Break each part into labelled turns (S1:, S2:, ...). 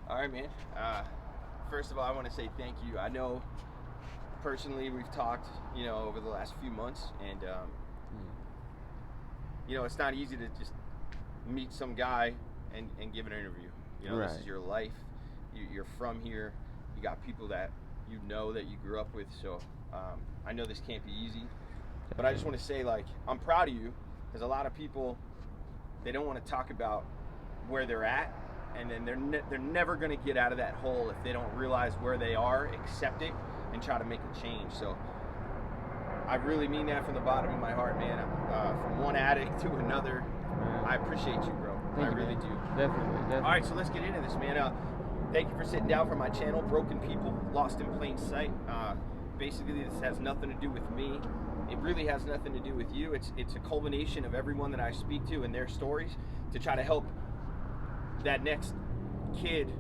S1: All right, man. First of all, I want to say thank you. I know personally we've talked, over the last few months, and it's not easy to just meet some guy and give an interview.
S2: Right.
S1: This is your life. You're from here. You got people that that you grew up with. So I know this can't be easy, but I just want to say, I'm proud of you, because a lot of people, they don't want to talk about where they're at, and then they're never going to get out of that hole if they don't realize where they are, accept it, and try to make a change. So I really mean that from the bottom of my heart, man. From one addict to another, I appreciate you, bro.
S2: Thank
S1: I
S2: you,
S1: really
S2: man.
S1: do.
S2: Definitely.
S1: All right, so let's get into this, man. Thank you for sitting down for my channel, Broken People, Lost in Plain Sight. Basically, this has nothing to do with me. It really has nothing to do with you. It's a culmination of everyone that I speak to and their stories to try to help that next kid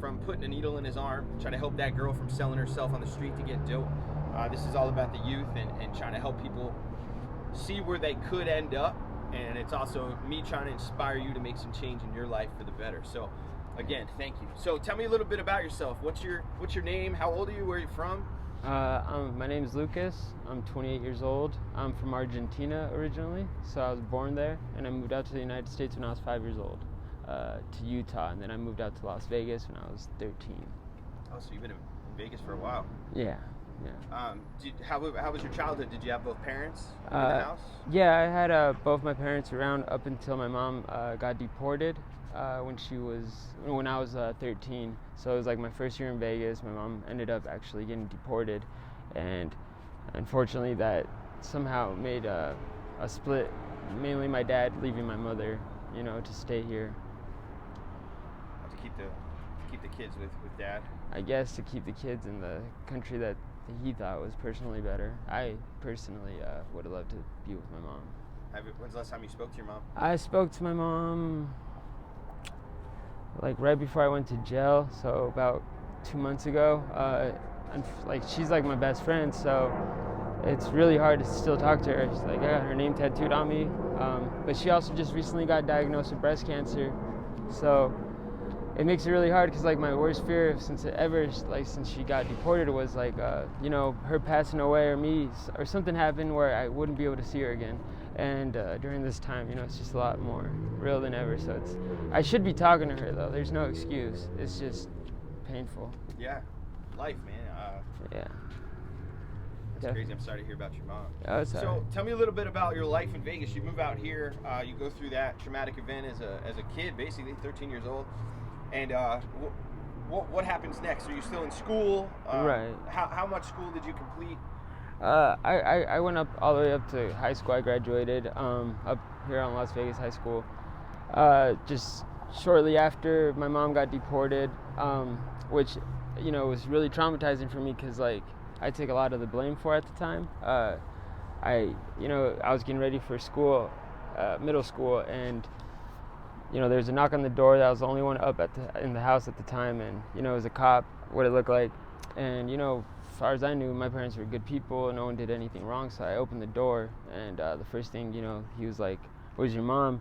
S1: from putting a needle in his arm, try to help that girl from selling herself on the street to get dope. This is all about the youth and trying to help people see where they could end up. And it's also me trying to inspire you to make some change in your life for the better. So again, thank you. So tell me a little bit about yourself. What's your name? How old are you? Where are you from?
S2: My name is Lucas. I'm 28 years old. I'm from Argentina originally, so I was born there, and I moved out to the United States when I was 5 years old, to Utah, and then I moved out to Las Vegas when I was 13.
S1: Oh, so you've been in Vegas for a while.
S2: Yeah.
S1: How was your childhood? Did you have both parents in the house?
S2: Yeah, I had both my parents around up until my mom got deported when I was 13. So it was like my first year in Vegas. My mom ended up actually getting deported, and unfortunately that somehow made a split. Mainly my dad leaving my mother, to stay here.
S1: To keep the kids with dad.
S2: I guess to keep the kids in the country that he thought was personally better. I personally would have loved to be with my mom.
S1: When's the last time you spoke to your mom?
S2: I spoke to my mom right before I went to jail, so about 2 months ago. And she's like my best friend, so it's really hard to still talk to her. I got her name tattooed on me, but she also just recently got diagnosed with breast cancer, so it makes it really hard, because my worst fear since she got deported was her passing away, or something happened where I wouldn't be able to see her again. And during this time, it's just a lot more real than ever. So I should be talking to her though. There's no excuse. It's just painful.
S1: Yeah, life, man.
S2: Yeah.
S1: That's crazy. I'm sorry to hear about your mom.
S2: Oh, sorry.
S1: So tell me a little bit about your life in Vegas. You move out here. You go through that traumatic event as a kid, basically 13 years old. And what happens next? Are you still in school?
S2: Right.
S1: How much school did you complete?
S2: I went up all the way up to high school. I graduated up here on Las Vegas High School. Just shortly after my mom got deported, which was really traumatizing for me, because I took a lot of the blame for it at the time. I was getting ready for school, middle school, and there was a knock on the door. That was the only one up in the house at the time, and it was a cop, what it looked like. And as far as I knew, my parents were good people, no one did anything wrong. So I opened the door, and the first thing, he was like, "Where's your mom?"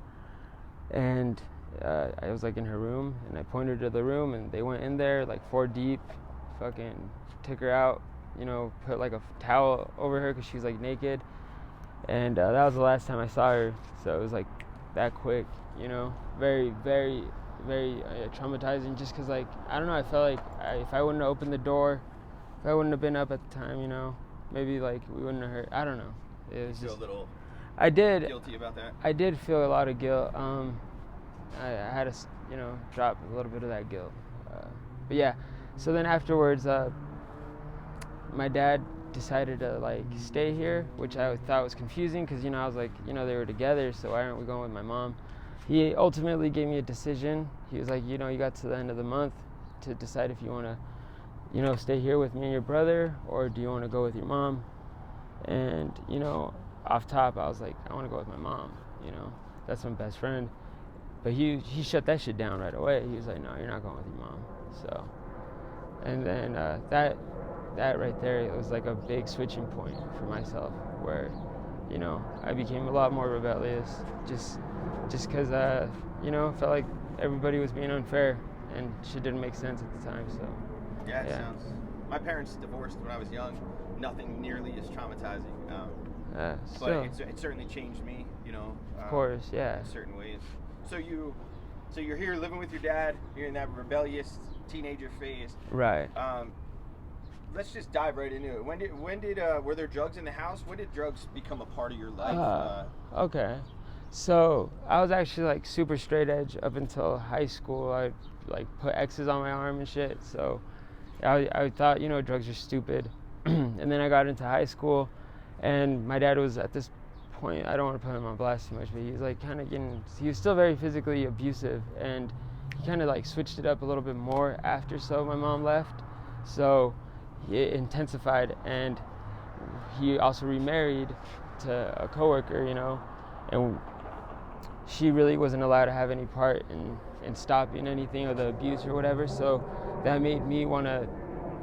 S2: And I was in her room, and I pointed to the room, and they went in there 4 deep, fucking took her out, put a towel over her because she was naked. And that was the last time I saw her. So it was that quick, very, very, very traumatizing, just because I don't know, I felt if I wouldn't have opened the door, if I wouldn't have been up at the time, maybe we wouldn't have hurt. I don't know. It was
S1: you
S2: just
S1: feel a little
S2: I did
S1: guilty about that?
S2: I did feel a lot of guilt. I had to drop a little bit of that guilt, but yeah. So then afterwards, my dad decided to stay here, which I thought was confusing, because I was they were together, so why aren't we going with my mom? He ultimately gave me a decision. He was you got to the end of the month to decide if you want to stay here with me and your brother, or do you want to go with your mom? And off top, I was I want to go with my mom. That's my best friend. But he shut that shit down right away. He was no, you're not going with your mom. So, and then that right there, it was a big switching point for myself, where I became a lot more rebellious, just because felt like everybody was being unfair, and shit didn't make sense at the time. So
S1: Yeah, it sounds. My parents divorced when I was young. Nothing nearly as traumatizing. But it certainly changed me, you know.
S2: Of course, yeah.
S1: In certain ways. So you're here living with your dad. You're in that rebellious teenager phase.
S2: Right.
S1: Let's just dive right into it. When did were there drugs in the house? When did drugs become a part of your life?
S2: Okay. So I was actually like super straight edge up until high school. I like put X's on my arm and shit. So I thought, you know, drugs are stupid. And then I got into high school, and my dad was at this point, I don't want to put him on blast too much, but he was like kind of he was still very physically abusive, and he kind of like switched it up a little bit more after my mom left. So it intensified, and he also remarried to a coworker, you know, and she really wasn't allowed to have any part in stopping anything of the abuse or whatever. So that made me want to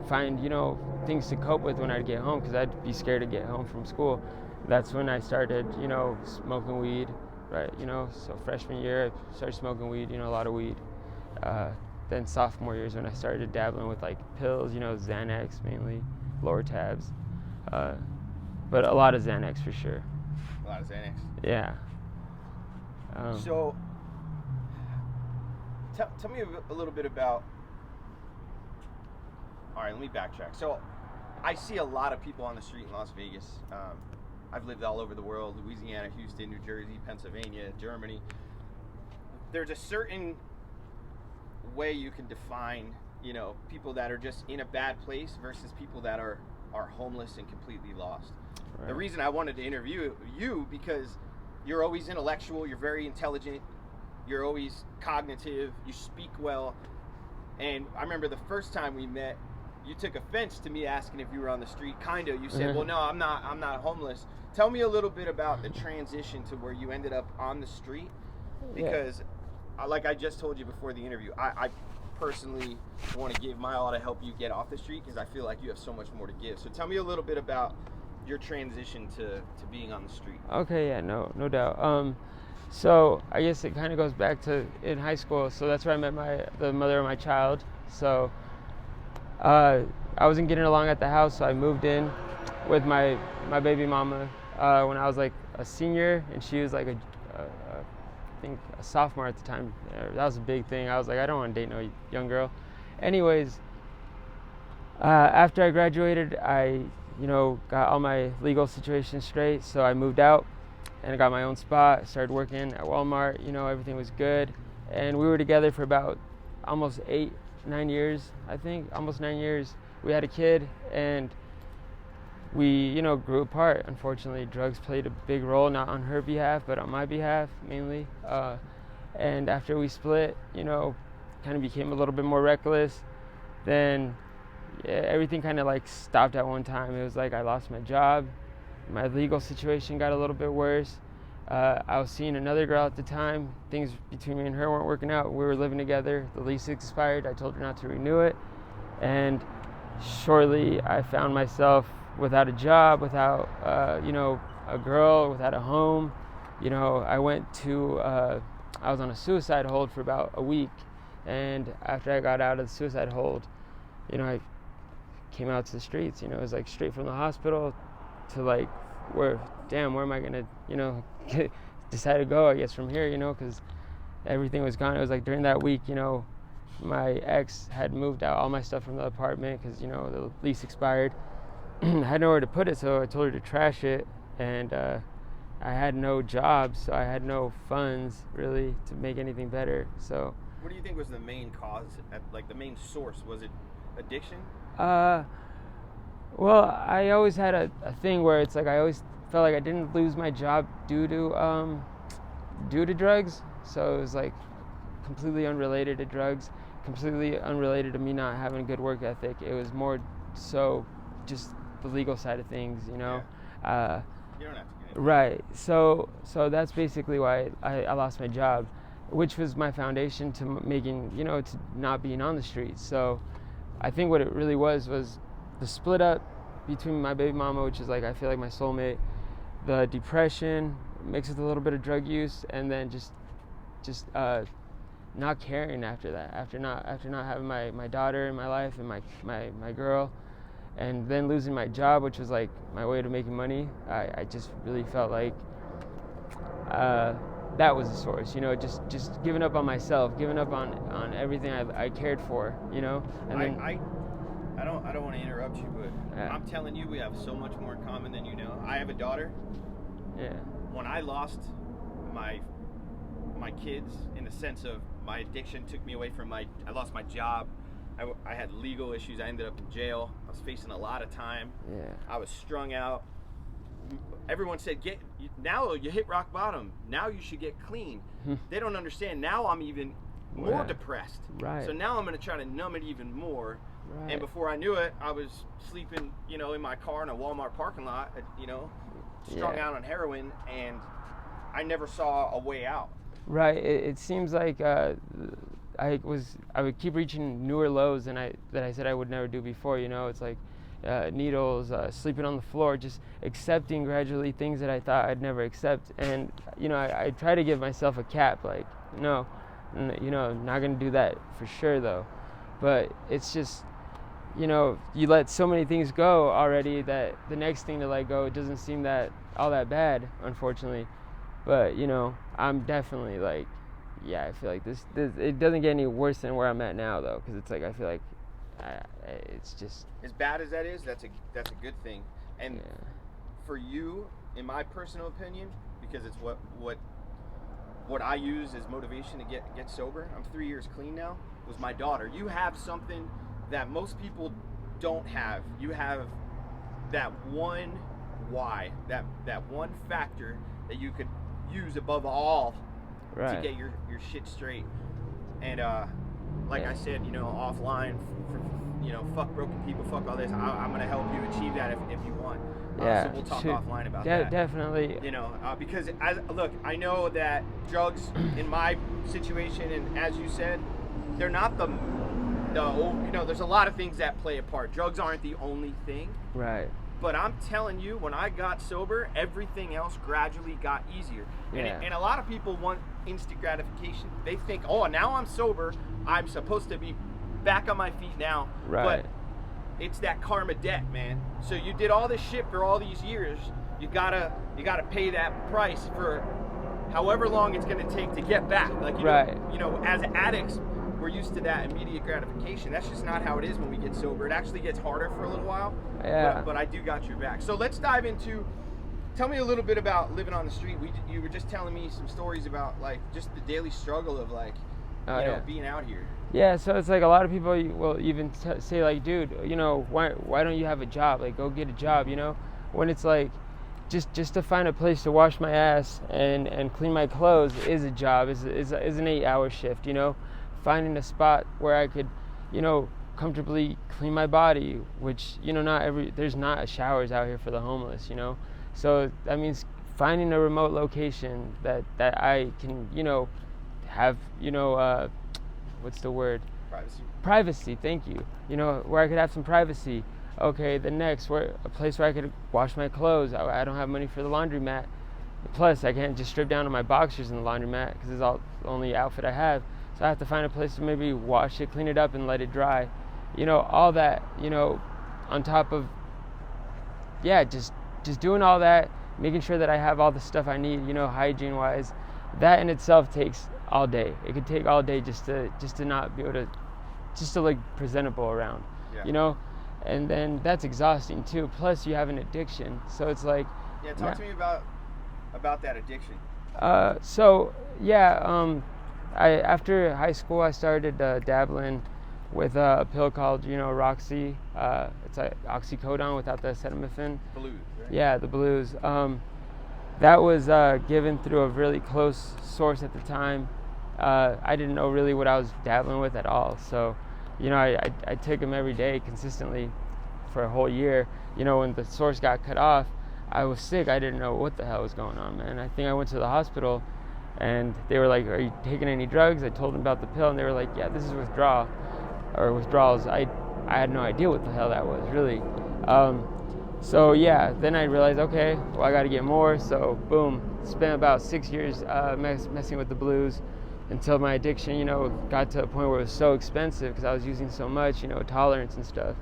S2: find, you know, things to cope with when I'd get home, because I'd be scared to get home from school. That's when I started, you know, smoking weed, right? You know, so freshman year I started smoking weed, you know, a lot of weed. Then sophomore year is when I started dabbling with like pills, you know, Xanax mainly, lower tabs, but a lot of Xanax for sure.
S1: A lot of Xanax.
S2: Yeah.
S1: So, tell me a little bit about. All right, let me backtrack. So, I see a lot of people on the street in Las Vegas. I've lived all over the world: Louisiana, Houston, New Jersey, Pennsylvania, Germany. There's a certain way you can define, you know, people that are just in a bad place versus people that are homeless and completely lost. Right. The reason I wanted to interview you, because you're always intellectual, you're very intelligent, you're always cognitive, you speak well. And I remember the first time we met, you took offense to me asking if you were on the street. Kinda, you said, well, no, I'm not homeless. Tell me a little bit about the transition to where you ended up on the street, because like I just told you before the interview, I personally want to give my all to help you get off the street, because I feel like you have so much more to give. So tell me a little bit about your transition to being on the street.
S2: Okay, yeah, no doubt. So I guess it kind of goes back to in high school. So that's where I met the mother of my child. So I wasn't getting along at the house, so I moved in with my baby mama when I was like a senior, and she was like I think a sophomore at the time. That was a big thing. I was like, I don't want to date no young girl. Anyways, after I graduated, I, you know, got all my legal situation straight, so I moved out and I got my own spot, started working at Walmart, you know, everything was good. And we were together for about almost 9 years, I think, almost 9 years. We had a kid, and we, you know, grew apart. Unfortunately, drugs played a big role, not on her behalf, but on my behalf, mainly. And after we split, you know, kind of became a little bit more reckless. Then everything kind of like stopped at one time. It was like I lost my job. My legal situation got a little bit worse. I was seeing another girl at the time. Things between me and her weren't working out. We were living together. The lease expired. I told her not to renew it. And shortly, I found myself without a job, without, you know, a girl, without a home. You know, I was on a suicide hold for about a week. And after I got out of the suicide hold, you know, I came out to the streets. You know, it was like straight from the hospital to like, where am I gonna, you know, decide to go, I guess, from here, you know, because everything was gone. It was like during that week, you know, my ex had moved out all my stuff from the apartment because, you know, the lease expired. I had nowhere to put it, so I told her to trash it, and I had no job, so I had no funds really to make anything better. So
S1: what do you think was the main cause, like the main source? Was it addiction?
S2: Well, I always had a thing where it's like I always felt like I didn't lose my job due to drugs. So it was like completely unrelated to drugs, completely unrelated to me not having a good work ethic. It was more so just the legal side of things, you know.
S1: Yeah. You don't have to get it.
S2: Right. So that's basically why I lost my job, which was my foundation to making, you know, to not being on the streets. So I think what it really was the split up between my baby mama, which is like I feel like my soulmate, the depression mixed with a little bit of drug use, and then just not caring after that, after not having my daughter in my life and my girl, and then losing my job, which was like my way to making money. I just really felt like that was the source, just giving up on myself, giving up on everything I cared for, and then
S1: I don't want to interrupt you, but I'm telling you, we have so much more in common than you know. I have a daughter.
S2: Yeah.
S1: When I lost my kids, in the sense of my addiction took me away from I lost my job. I had legal issues. I ended up in jail. I was facing a lot of time.
S2: Yeah.
S1: I was strung out. Everyone said, now you hit rock bottom. Now you should get clean. They don't understand. Now I'm even more depressed.
S2: Right.
S1: So now I'm going to try to numb it even more.
S2: Right.
S1: And before I knew it, I was sleeping, in my car in a Walmart parking lot, strung out on heroin, and I never saw a way out.
S2: Right. It seems like I would keep reaching newer lows that I said I would never do before. It's like needles, sleeping on the floor, just accepting gradually things that I thought I'd never accept. And I try to give myself a cap, like no, not gonna do that for sure though. But it's just you let so many things go already that the next thing to let go doesn't seem all that bad, unfortunately. But I'm definitely like, I feel like this it doesn't get any worse than where I'm at now though, because it's like I feel like it's just
S1: as bad as that is. That's a good thing. And for you, in my personal opinion, because it's what I use as motivation to get sober. I'm 3 years clean now. Was my daughter. You have something that most people don't have. You have that one why, that one factor that you could use above all to get your shit straight. And like I said, offline, fuck broken people, fuck all this. I'm gonna help you achieve that if you want. So we'll talk offline about that.
S2: Definitely.
S1: Because I know that drugs in my situation, and as you said, they're not there's a lot of things that play a part. Drugs aren't the only thing.
S2: Right.
S1: But I'm telling you, when I got sober, everything else gradually got easier. And a lot of people want instant gratification. They think, oh, now I'm sober, I'm supposed to be back on my feet now.
S2: Right.
S1: But it's that karma debt, man. So you did all this shit for all these years. You gotta pay that price for however long it's gonna take to get back. Like as addicts, we're used to that immediate gratification. That's just not how it is when we get sober. It actually gets harder for a little while.
S2: Yeah.
S1: But I do got your back. So let's dive into. Tell me a little bit about living on the street. You were just telling me some stories about like just the daily struggle of like, being out here.
S2: Yeah. So it's like a lot of people will even say like, dude, why don't you have a job? Like, go get a job. When it's like, just to find a place to wash my ass and clean my clothes is a job. Is an 8-hour shift. Finding a spot where I could, comfortably clean my body, which, there's not showers out here for the homeless, So that means finding a remote location that I can, have, what's the word? Privacy, thank you. Where I could have some privacy. Okay, the next, a place where I could wash my clothes. I don't have money for the laundromat. Plus, I can't just strip down to my boxers in the laundromat because it's the only outfit I have. So I have to find a place to maybe wash it, clean it up, and let it dry. All that, on top of, just doing all that, making sure that I have all the stuff I need, hygiene-wise. That in itself takes all day. It could take all day just to not be able to, just to look presentable around, And then that's exhausting too. Plus, you have an addiction, so it's like.
S1: Yeah, talk to me about that addiction.
S2: After high school, I started dabbling with a pill called, Roxy. It's like oxycodone without the acetaminophen.
S1: Blues, right?
S2: Yeah, the blues. That was given through a really close source at the time. I didn't know really what I was dabbling with at all. So, I took them every day consistently for a whole year. When the source got cut off, I was sick. I didn't know what the hell was going on, man. I think I went to the hospital. And they were like, are you taking any drugs? I told them about the pill, and they were like, yeah, this is withdrawals. I had no idea what the hell that was, really. Then I realized, okay, well, I got to get more. So, boom, spent about 6 years messing with the blues. until my addiction, got to a point where it was so expensive because I was using so much, tolerance and stuff,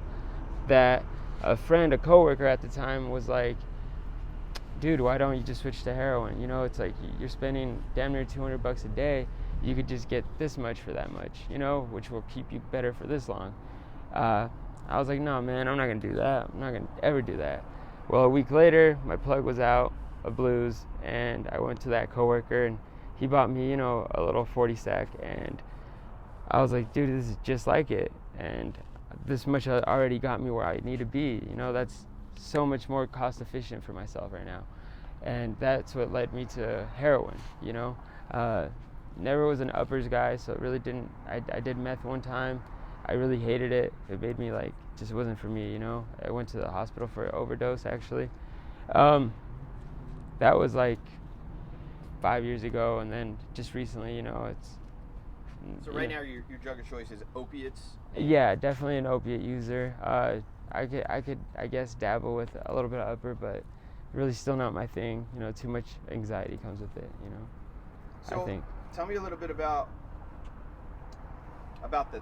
S2: that a coworker at the time was like, dude, why don't you just switch to heroin? It's like you're spending damn near $200 a day. You could just get this much for that much, which will keep you better for this long. I was like, no, man, I'm not going to do that. I'm not going to ever do that. Well, a week later, my plug was out of blues, and I went to that coworker, and he bought me, a little 40 sack, and I was like, dude, this is just like it. And this much already got me where I need to be. That's so much more cost efficient for myself right now. And that's what led me to heroin, Never was an uppers guy, so it really didn't. I did meth one time. I really hated it. It made me just wasn't for me, I went to the hospital for an overdose, actually. That was 5 years ago, and then just recently, it's.
S1: So right now your drug of choice is opiates?
S2: Yeah, definitely an opiate user. I could, I guess, dabble with a little bit of upper, but really still not my thing. Too much anxiety comes with it,
S1: So
S2: I think.
S1: Tell me a little bit about the,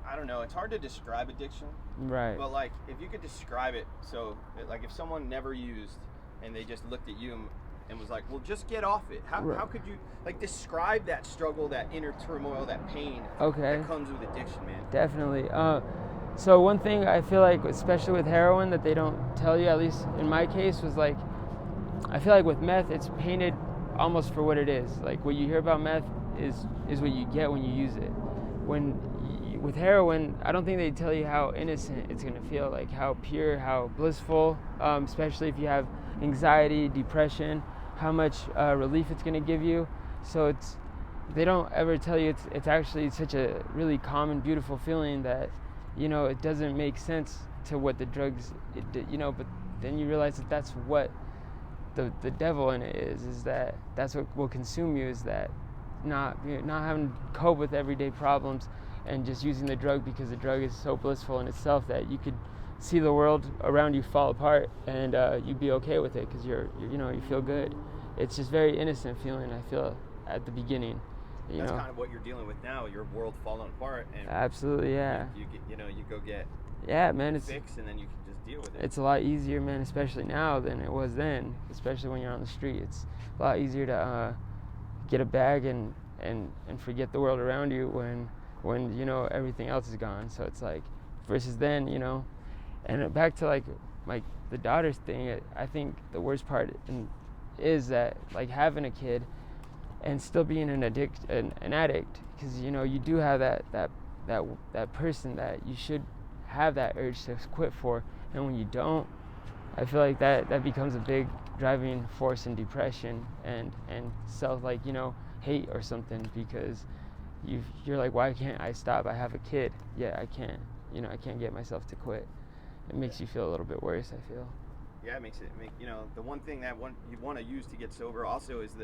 S1: I don't know, it's hard to describe addiction.
S2: Right.
S1: But if you could describe it, so if someone never used and they just looked at you and was like, well, just get off it. How could you describe that struggle, that inner turmoil, that pain that comes with addiction, man?
S2: Definitely. So one thing I feel like, especially with heroin, that they don't tell you, at least in my case, was I feel like with meth, it's painted almost for what it is. What you hear about meth is what you get when you use it. With heroin, I don't think they tell you how innocent it's gonna feel, how pure, how blissful, especially if you have anxiety, depression, how much relief it's gonna give you. So they don't ever tell you it's actually such a really calm and beautiful feeling that, it doesn't make sense to what the drugs, but then you realize that that's what the devil in it is that's what will consume you, is that not having to cope with everyday problems and just using the drug because the drug is so blissful in itself that you could see the world around you fall apart and you'd be okay with it because you feel good. It's just very innocent feeling, I feel, at the beginning.
S1: That's kind of what you're dealing with now, your world falling apart. And
S2: absolutely, yeah.
S1: You go get
S2: it's
S1: fixed, and then you can just deal with it.
S2: It's a lot easier, man, especially now than it was then, especially when you're on the street. It's a lot easier to get a bag and forget the world around you when everything else is gone. So it's versus then, and back to the daughter's thing, I think the worst part is that having a kid and still being an addict, because you do have that person that you should have that urge to quit for, and when you don't, I feel like that becomes a big driving force in depression and self hate or something, because you're like, why can't I stop? I have a kid, yet I can't get myself to quit. It makes you feel a little bit worse, I feel.
S1: Yeah, it makes the one thing that you want to use to get sober also is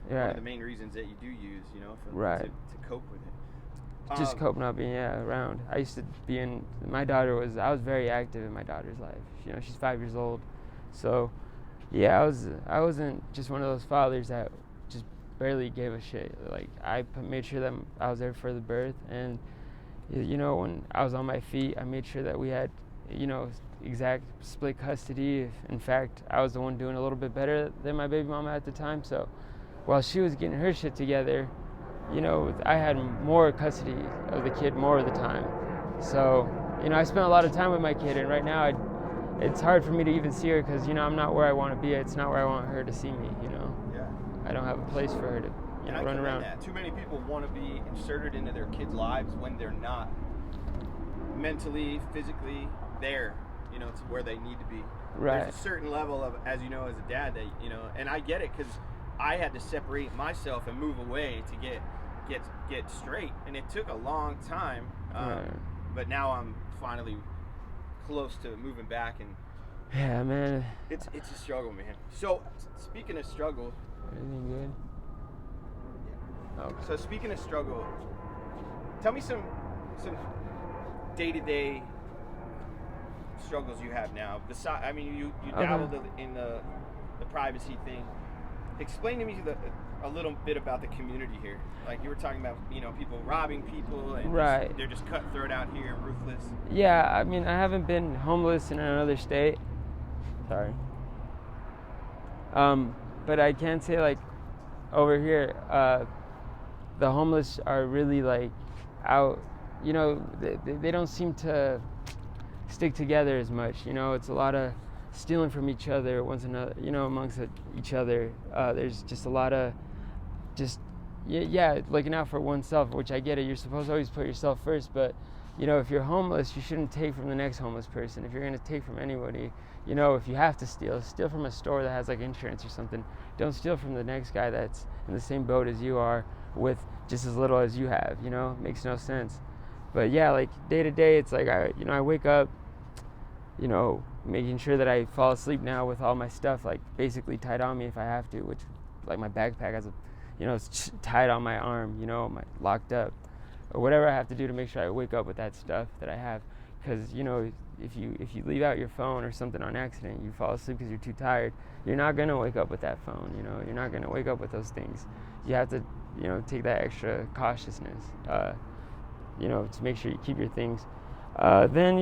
S1: one of the main reasons that you do use, to cope with it.
S2: Just cope not being around. I used to be I was very active in my daughter's life. She's 5 years old. So yeah, I wasn't just one of those fathers that just barely gave a shit. I made sure that I was there for the birth, and when I was on my feet, I made sure that we had exact split custody. In fact, I was the one doing a little bit better than my baby mama at the time. So while she was getting her shit together, I had more custody of the kid more of the time. So, I spent a lot of time with my kid, and right now it's hard for me to even see her because, I'm not where I want to be. It's not where I want her to see me,
S1: Yeah.
S2: I don't have a place for her to run around.
S1: That. Too many people want to be inserted into their kids' lives when they're not mentally, physically there, to where they need to be.
S2: Right.
S1: There's a certain level of, as you know, as a dad, that, and I get it because I had to separate myself and move away to get straight, and it took a long time. But now I'm finally close to moving back, and
S2: yeah, man,
S1: it's a struggle, man. So speaking of struggle,
S2: everything good?
S1: Yeah. Okay. So speaking of struggle, tell me some day-to-day struggles you have now. Besides, you dabbled in the privacy thing. Explain to me a little bit about the community here. Like you were talking about, people robbing people and
S2: Right.
S1: they're just cutthroat out here, ruthless.
S2: Yeah, I mean, I haven't been homeless in another state. Sorry. But I can say, like, over here, the homeless are really, like, out, they don't seem to stick together as much, it's a lot of stealing from each other, once another, amongst each other. There's just a lot of looking out for oneself, which I get it. You're supposed to always put yourself first, but if you're homeless, you shouldn't take from the next homeless person. If you're going to take from anybody, if you have to steal from a store that has like insurance or something. Don't steal from the next guy that's in the same boat as you are with just as little as you have. Makes no sense. But yeah, like day to day, it's like I wake up, making sure that I fall asleep now with all my stuff like basically tied on me if I have to, which like my backpack has it's tied on my arm, locked up, or whatever I have to do to make sure I wake up with that stuff that I have. Because if you leave out your phone or something on accident, you fall asleep because you're too tired, you're not gonna wake up with that phone. You're not gonna wake up with those things. You have to take that extra cautiousness, to make sure you keep your things. Then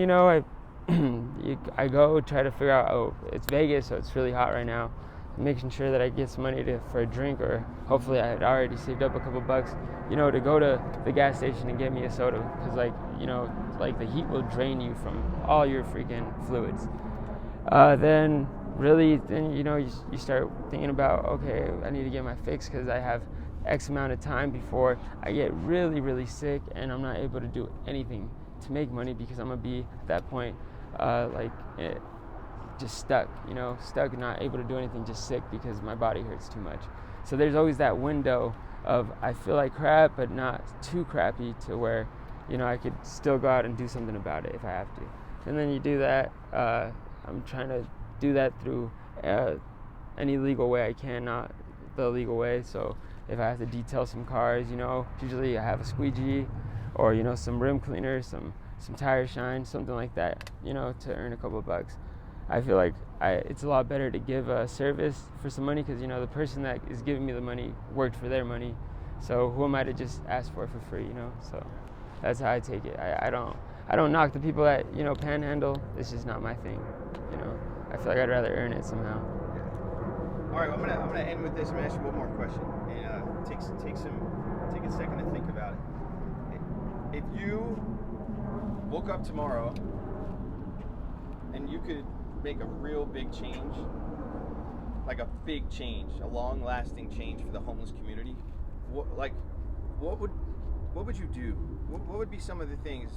S2: I go try to figure out, oh, it's Vegas, so it's really hot right now. Making sure that I get some money for a drink, or hopefully I had already saved up a couple bucks, to go to the gas station and get me a soda, because like the heat will drain you from all your freaking fluids. Then you start thinking about, okay, I need to get my fix because I have X amount of time before I get really, really sick and I'm not able to do anything to make money, because I'm gonna be at that point just stuck, not able to do anything, just sick because my body hurts too much. So there's always that window of I feel like crap, but not too crappy to where, I could still go out and do something about it if I have to. And then you do that. I'm trying to do that through any legal way I can, not the illegal way. So if I have to detail some cars, usually I have a squeegee or, some rim cleaner, some tire shine, something like that, to earn a couple of bucks. I feel like it's a lot better to give a service for some money, because the person that is giving me the money worked for their money, so who am I to just ask for free? So that's how I take it. I don't knock the people that panhandle. It's just not my thing. I feel like I'd rather earn it somehow.
S1: All right, I'm gonna end with this. I'm gonna ask you one more question, and take a second to think about it. If you woke up tomorrow and you could make a real big change, like a big change, a long-lasting change for the homeless community, what would you do? What would be some of the things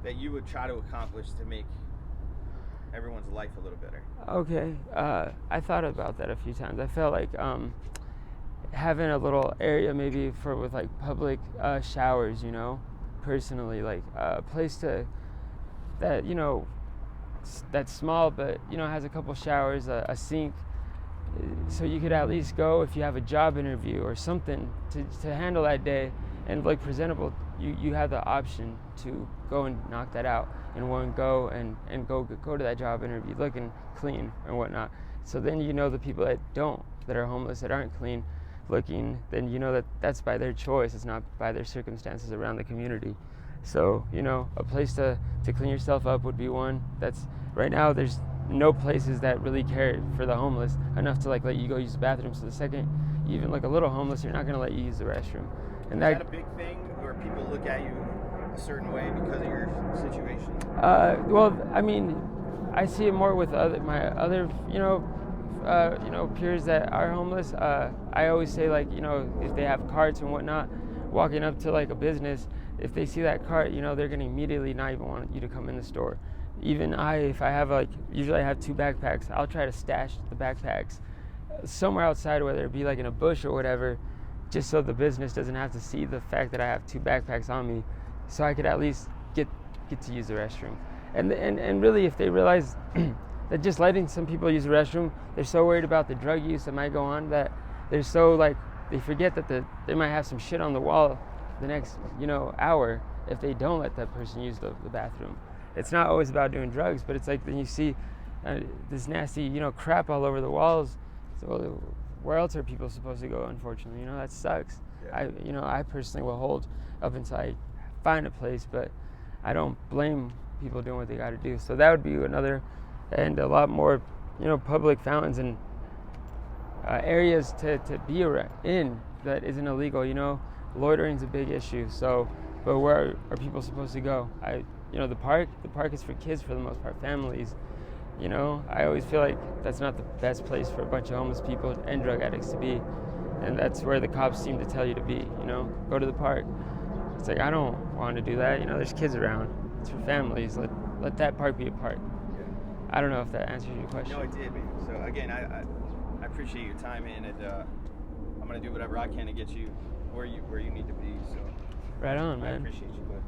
S1: that you would try to accomplish to make everyone's life a little better?
S2: Okay, I thought about that a few times. I felt like having a little area maybe with like public showers, personally, like a place that that's small, but has a couple showers, a sink, so you could at least go if you have a job interview or something to handle that day and like presentable. You have the option to go and knock that out in one go and go to that job interview looking clean and whatnot. So then the people that are homeless, that aren't clean looking, then that's by their choice. It's not by their circumstances around the community. So a place to clean yourself up would be one. That's right now there's no places that really care for the homeless enough to like let you go use the bathroom. So the second you even look a little homeless, they're not going to let you use the restroom. And
S1: is that a big thing where people look at you a certain way because of your situation?
S2: Well, I mean, I see it more with my other peers that are homeless. I always say, like, if they have carts and whatnot, walking up to like a business, if they see that cart, they're gonna immediately not even want you to come in the store. Even if I have usually I have 2 backpacks, I'll try to stash the backpacks somewhere outside, whether it be like in a bush or whatever, just so the business doesn't have to see the fact that I have 2 backpacks on me, so I could at least get to use the restroom. And really, if they realize that just letting some people use the restroom, they're so worried about the drug use that might go on that they're so they forget that they might have some shit on the wall the next hour if they don't let that person use the bathroom. It's not always about doing drugs, but it's like then you see this nasty crap all over the walls. So where else are people supposed to go? Unfortunately, you know, that sucks.
S1: Yeah.
S2: I personally will hold up until I find a place, but I don't blame people doing what they got to do. So that would be another, and a lot more, you know, public fountains and areas to be in that isn't illegal. You know, loitering's a big issue. So, but where are people supposed to go? The park is for kids for the most part, families. You know, I always feel like that's not the best place for a bunch of homeless people and drug addicts to be. And that's where the cops seem to tell you to be, you know, go to the park. It's like, I don't want to do that. You know, there's kids around. It's for families. Let that park be a park.
S1: Yeah.
S2: I don't know if that answers your question.
S1: No, it did, man. So again, I appreciate your time, man, and I'm gonna do whatever I can to get you where you need to be. So
S2: Right on,
S1: I
S2: man.
S1: appreciate you, bud.